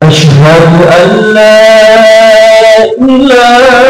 أشهد أن لا إله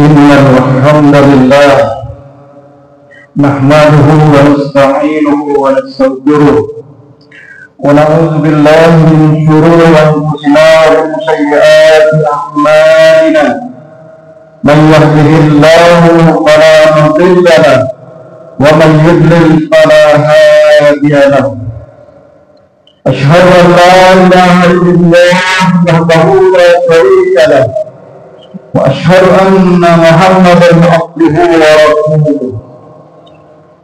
إلا الحمد لله نحمده ونستعينه ونستغفره ونعوذ بالله من شرور أنفسنا ومن سيئات أعمالنا من يهده الله فلا مضل له ومن يضلل فلا هادي له أشهد أن لا إله إلا الله وحده لا شريك له وأشهد أن محمدا عبده ورسوله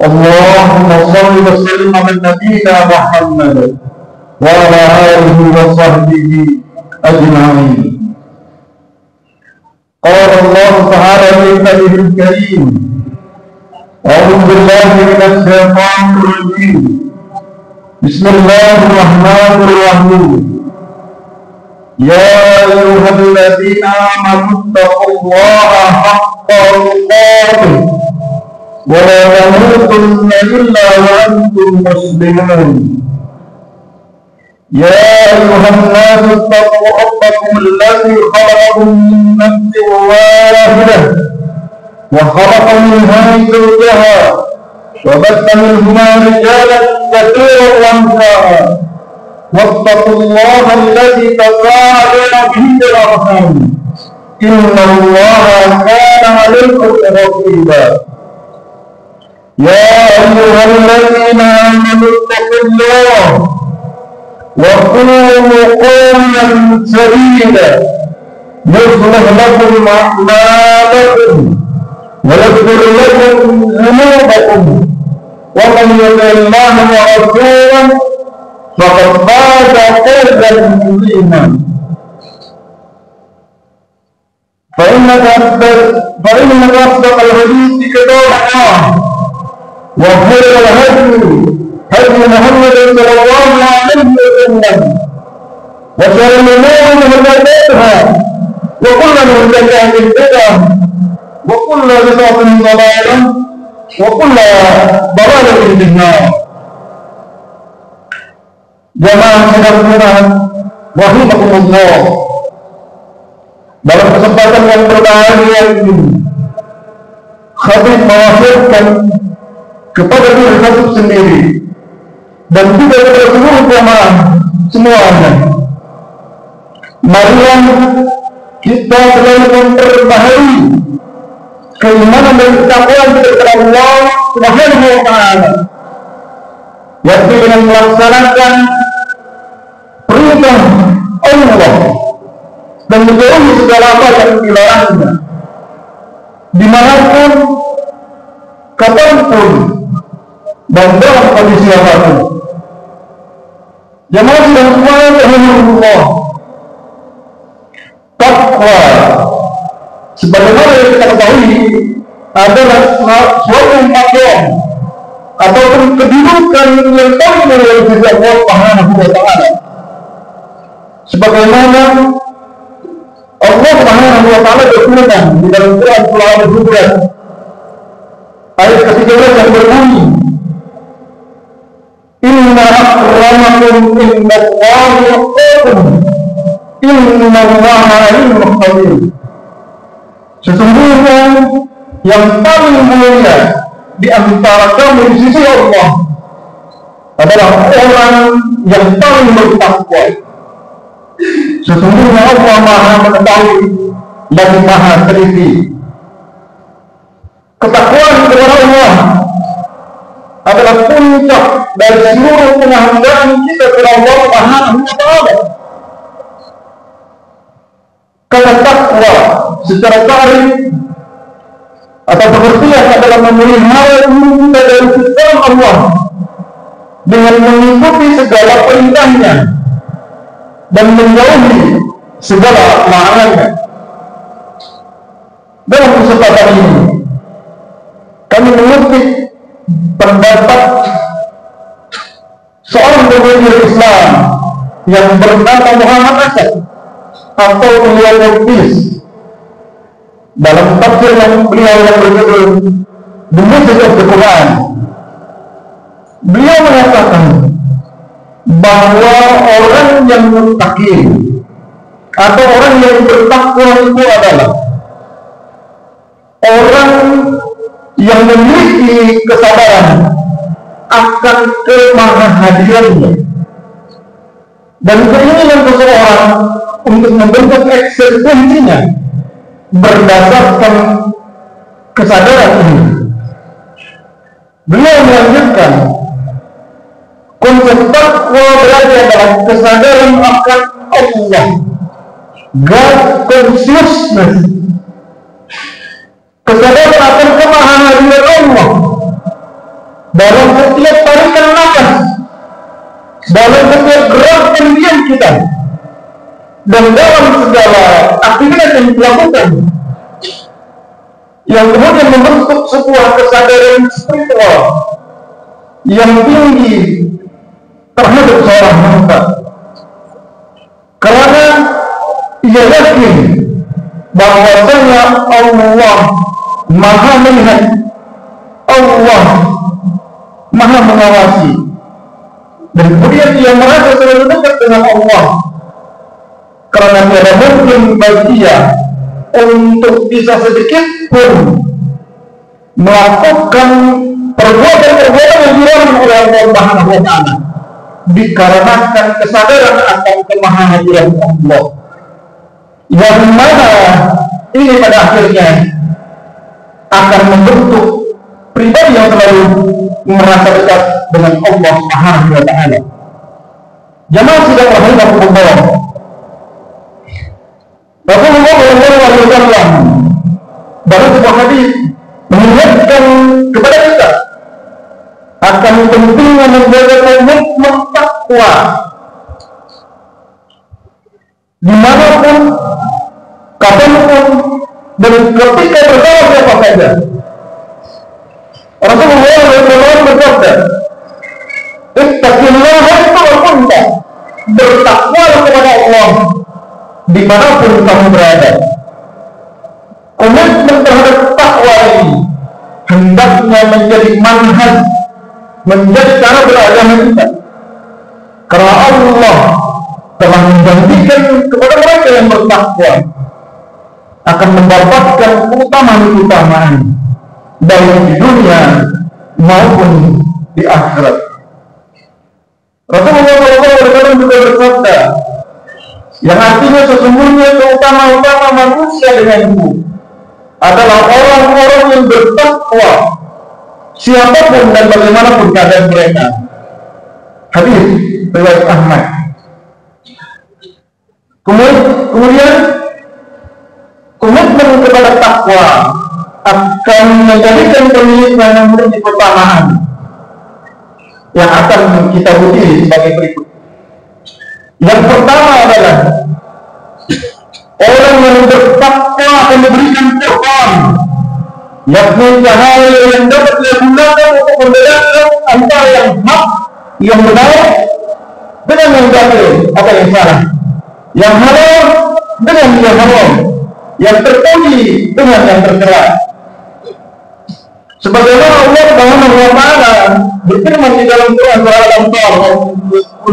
اللهم صل وسلم على نبينا محمد وعلى آله وصحبه وصحبه أجمعين. قال الله تعالى في كتابه الكريم: أعوذ بالله من الشيطان الرجيم. بسم الله الرحمن الرحيم. يا أيها الذين آمنوا اتقوا الله حق تقاته ولا تموتن إلا وأنتم مسلمون. يا أيها الناس اتقوا ربكم الذي خلقكم من نفس واحدة وخلق منها زوجها وبث منهما رجالا كثيرا ونساء واتقوا الله الذي تساءلون به والأرحام إن الله كان عليكم رقيبا. يا أيها الذين آمنوا اتقوا الله وقولوا قولا سديدا يصلح لكم أعمالكم ويغفر لكم ذنوبكم ومن يطع الله ورسوله فقد فاز فوزا عظيما. فإن أصدق الحديث كتاب الله وخير الهدي هدي محمد صلى الله عليه وسلم وشر الأمور محدثاتها وكل محدثة بدعة وكل بدعة ضلالة وكل ضلالة في النار. Jamaah sekalian rahimakumullah, dalam kesempatan yang berbahagia ini khatib mewasiatkan kepada diri khatib sendiri dan juga kepada seluruh jamaah semuanya, marilah kita selalu memperbaharui keimanan dan ketakwaan kita kepada Allah Subhanahu wa Ta'ala, yakni dengan melaksanakan perintah Allah dan menjauhi segala apa yang dilarangnya, dimanapun, kapanpun, dan dalam kondisi apapun. Jamaah dan semuanya rahimahullah, takwa sebagaimana yang kita ketahui adalah suatu pakaian ataupun kedudukan yang paling mulia di sisi Allah Subhanahu wa Ta'ala. Sebagaimana Allah Subhanahu wa Ta'ala berfirman di dalam Quran surah Al-Hujurat ayat ke-13 yang berbunyi: Inna akramakum indallahi atqakum innallaha alimun khabir. Sesungguhnya yang paling mulia di antara kamu di sisi Allah adalah orang yang paling bertakwa. Sesungguhnya Allah Maha mengetahui dan Maha teliti. Ketakwaan kepada Allah adalah puncak dari seluruh penghambaan kita kepada Allah Subhanahu wa Ta'ala. Kata takwa secara ta'rif atau pengertian adalah memelihara diri kita dari siksa Allah dengan mengikuti segala perintahnya dan menjauhi segala larangannya. Dalam kesempatan ini kami mengutip pendapat seorang pemimpin Islam yang bernama Muhammad Asad atau beliau Muftis dalam tafsir yang beliau yang berjudul The Message of the Quran. Beliau mengatakan bahwa orang yang muttaqin atau orang yang bertakwa itu adalah orang yang memiliki kesabaran akan kemahadirannya dan keinginan seseorang untuk membentuk eksistensinya berdasarkan kesadaran ini. Beliau melanjutkan, konsep takwa berarti adalah kesadaran akan Allah, God consciousness, kesadaran akan kemahadiran Allah dalam setiap tarikan nafas, dalam setiap gerak dan diam kita, dan dalam segala aktivitas yang dilakukan, yang kemudian membentuk sebuah kesadaran spiritual yang tinggi terhadap seorang hamba, karena ia yakin bahwasanya Allah Maha melihat, Allah Maha mengawasi, dan kemudian ia merasa selalu dekat dengan Allah, karena tidak mungkin bagi dia untuk bisa sedikit pun melakukan perbuatan-perbuatan yang dilarang oleh Allah Subhanahu wa Ta'ala, dikarenakan kesadaran akan kemahahadiran Allah, yang mana ini pada akhirnya akan membentuk pribadi yang selalu merasa dekat dengan Allah Subhanahu wa Ta'ala. Jamaah sidang rahimahumullah, Rasulullah SAW dalam sebuah hadis mengingatkan kepada kita akan pentingnya menjaga komitmen takwa dimanapun, kapanpun, dan ketika bersama siapa saja. Rasulullah SAW bersabda, "Ittaqillaha haitsu kunta." Bertakwa kepada Allah dimanapun kamu berada. Komitmen terhadap takwa ini hendaknya menjadi manhaj, menjadi cara beragama kita, karena Allah telah menjanjikan kepada mereka yang bertakwa akan mendapatkan keutamaan-keutamaan baik di dunia maupun di akhirat. Rasulullah SAW juga bersabda, yang artinya sesungguhnya keutamaan manusia denganku adalah orang-orang yang bertakwa siapapun dan bagaimanapun keadaan mereka. Hadis riwayat Ahmad. Kemudian komitmen kepada takwa akan menjadikan pemiliknya yang memiliki keutamaan yang akan kita bukti sebagai berikut. Yang pertama adalah orang yang bertakwa akan diberikan Quran, yakni cahaya yang dapat digunakan untuk membedakan antara yang hak, yang benar dengan yang batil atau yang salah, yang halal dengan yang haram, yang terpuji dengan yang tercela. Sebagaimana Allah Subhanahu wa Ta'ala berfirman di dalam Quran surah Al-Anfal 9,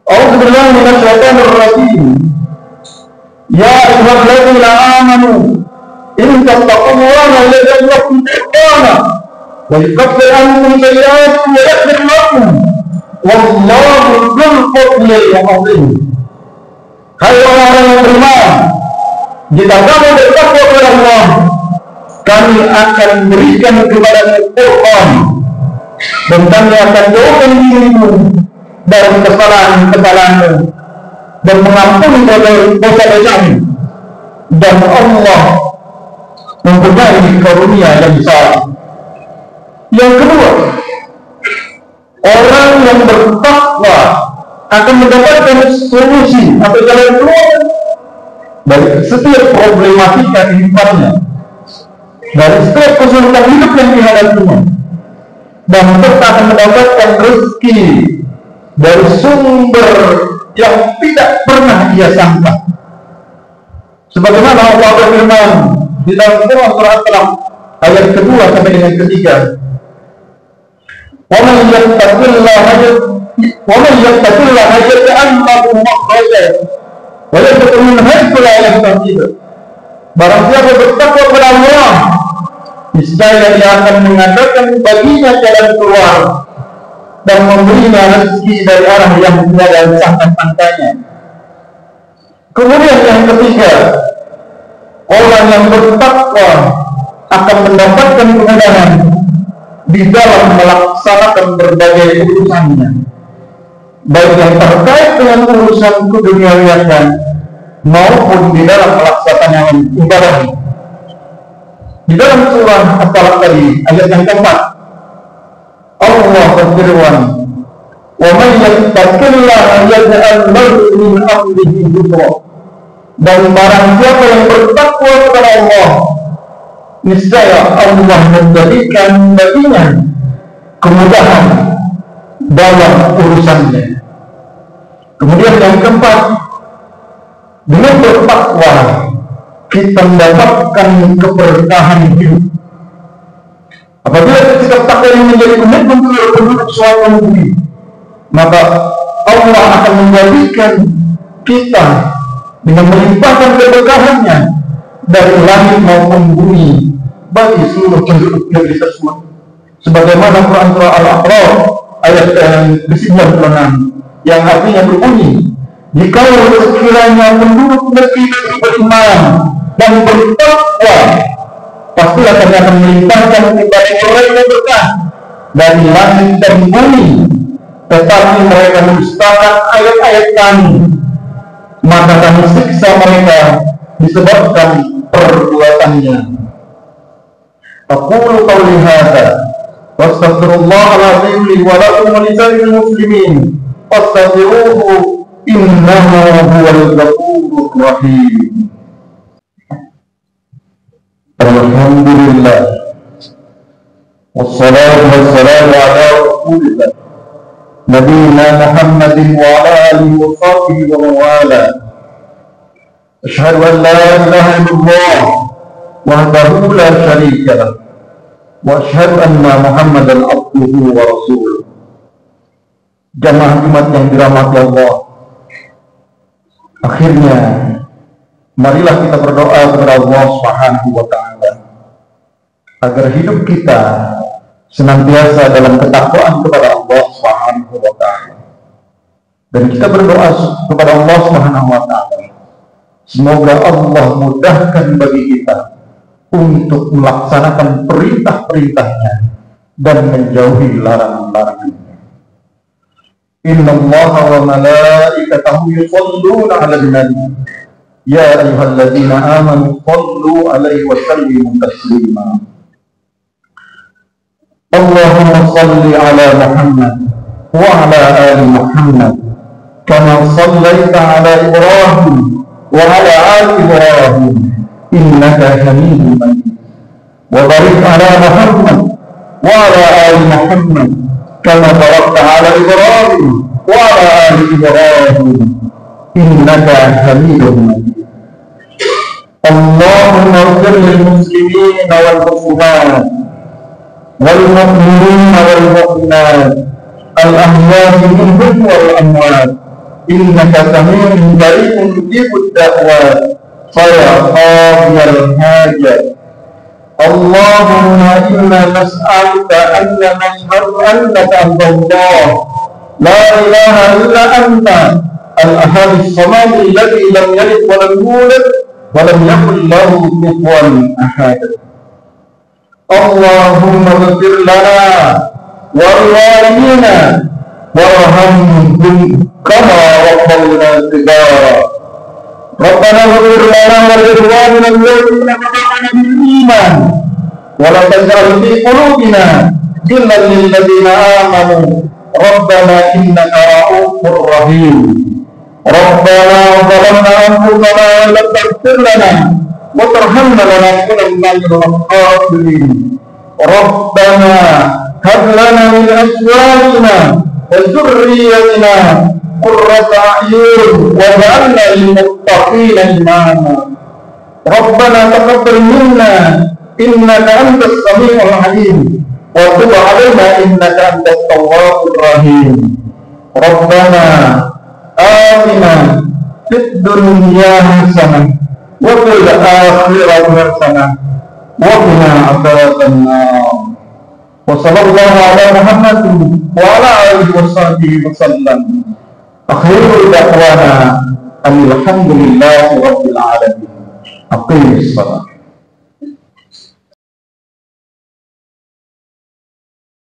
A'udzu billahi minasy syaithanir rajim. Ya ayyuhalladzina amanu in tattaqullaha yaj'al lakum furqana wa yukaffir ankum sayyi'atikum wa yaghfir lakum wallahu dzul fadlil 'azim. Hai orang-orang yang beriman, jika kamu bertakwa kepada Allah, kami akan berikan kepada Al-Quran, dan kami akan jauhkan dirimu dari kesalahan-kesalahanmu dan mengampuni dosa-dosamu, dan Allah mempunyai karunia yang besar. Yang kedua, orang yang bertakwa akan mendapatkan solusi atau jalan keluar dari setiap problematika kehidupannya, dari setiap kesulitan hidup yang dihadapinya, dan serta akan mendapatkan rezeki dari sumber yang tidak pernah ia sangka. Sebagaimana Allah berfirman di dalam Quran surah Al-Qalam ayat kedua sampai dengan ketiga, "Wa man yattaqillaha yaj'al lahu makhrajan wa yarzuqhu min haitsu la yahtasib." Barang siapa bertakwa kepada Allah, niscaya dia akan mengadakan baginya jalan keluar dan memberinya rezeki dari arah yang tidak sangka-sangkanya. Kemudian yang ketiga, orang yang bertakwa akan mendapatkan kemudahan di dalam melaksanakan berbagai urusannya, baik yang terkait dengan urusan keduniawian maupun di dalam melaksanakan ibadah. Di dalam surah At-Talaq tadi ayat yang keempat, Allah berfirman, Wa man yattaqillaha yaj'al lahu min amrihi yusra. Dan barang siapa yang bertakwa kepada Allah, niscaya Allah menjadikan baginya kemudahan dalam urusannya. Kemudian yang keempat, dengan bertakwa kita mendapatkan keberkahan hidup. Apabila sikap takwa yang menjadi komitmen penduduk suatu negeri, maka Allah akan menjadikan kita dengan melimpahkan keberkahannya dari langit maupun bumi bagi seluruh penduduk negeri tersebut. Sebagaimana Quran surah Al-A'raf ayat ke-96 yang artinya berbunyi, jika sekiranya penduduk negeri beriman dan bertakwa, pastilah kami akan melimpahkan kepada mereka berkah dari langit dan bumi. Tetapi mereka mendustakan ayat-ayat kami, maka kami siksa mereka disebabkan perbuatannya. Aqulu qawli hadza wa astaghfirullahal azim li wa lakum wa lisa'iril muslimin fastaghfiruhu innahu huwal ghafurur rahim. Alhamdulillah wassalatu wassalamu ala rasulillah nabiyina Muhammadin wa ala alihi wa sahbihi wa man wala. Asyhadu an la ilaha illallah wahdahu la syarika lah wa asyhadu anna Muhammadan abduhu wa rasuluh. Jamaah Jumat yang dirahmati Allah, akhirnya marilah kita berdoa kepada Allah Subhanahu wa taala agar hidup kita senantiasa dalam ketakwaan kepada Allah Subhanahu wa taala. Dan kita berdoa kepada Allah Subhanahu wa taala, semoga Allah mudahkan bagi kita untuk melaksanakan perintah-perintahnya dan menjauhi larangan-larangannya. Innallaha wa malaikatahu yusholluna 'alan nabi ya ayyuhalladzina amanu shallu 'alaihi wa sallimu taslima. Allahumma shalli 'ala Muhammad wa 'ala ali Muhammad kama shallaita 'ala Ibrahim wa 'ala ali Ibrahim innaka Hamidum Majid. Wa barik 'ala Muhammad wa 'ala ali Muhammad kama barakta 'ala Ibrahim wa 'ala ali Ibrahim innaka Hamidum Majid. Allahumma ighfir lil muslimin wal muslimat wal mu'minin wal mu'minat al ahya'i minhum wal amwat innaka sami'un qaribun mujibud da'wat ya qadiyal hajat. Allahumma inna nas'aluka anna nashhadu annaka antallah la ilaha illa anta al-ahad as-samad alladhi lam yalid wa lam yulad wa lam yakul lahu kufuwan ahad. Allahumma ighfir lana wa liwalidina warhamhum kama rabbayna shighara. Rabbana ighfir lana wa liikhwanina alladhina sabaquna bil iman wa la taj'al fi qulubina ghillan lil ladzina amanu rabbana innaka ra'ufur rahim. Rabbana zalamna anfusana wa lam taghfir lana wa tarhamna lanakunanna minal khasirin. Rabbana hab lana min azwajina wa dhurriyyatina qurrata a'yun waj'alna lil muttaqina imama. Rabbana taqabbal minna innaka antas samiul 'alim wa tub 'alaina innaka antat tawwabur rahim. Rabbana atina fid dunya hasanah wa fil akhirati hasanah wa qina adzabannar. Wa sallallahu ala Muhammadin wa ala alihi wa sahbihi wa sallam. Akhirul da'wana alhamdulillahi rabbil alamin. Aqimis salat.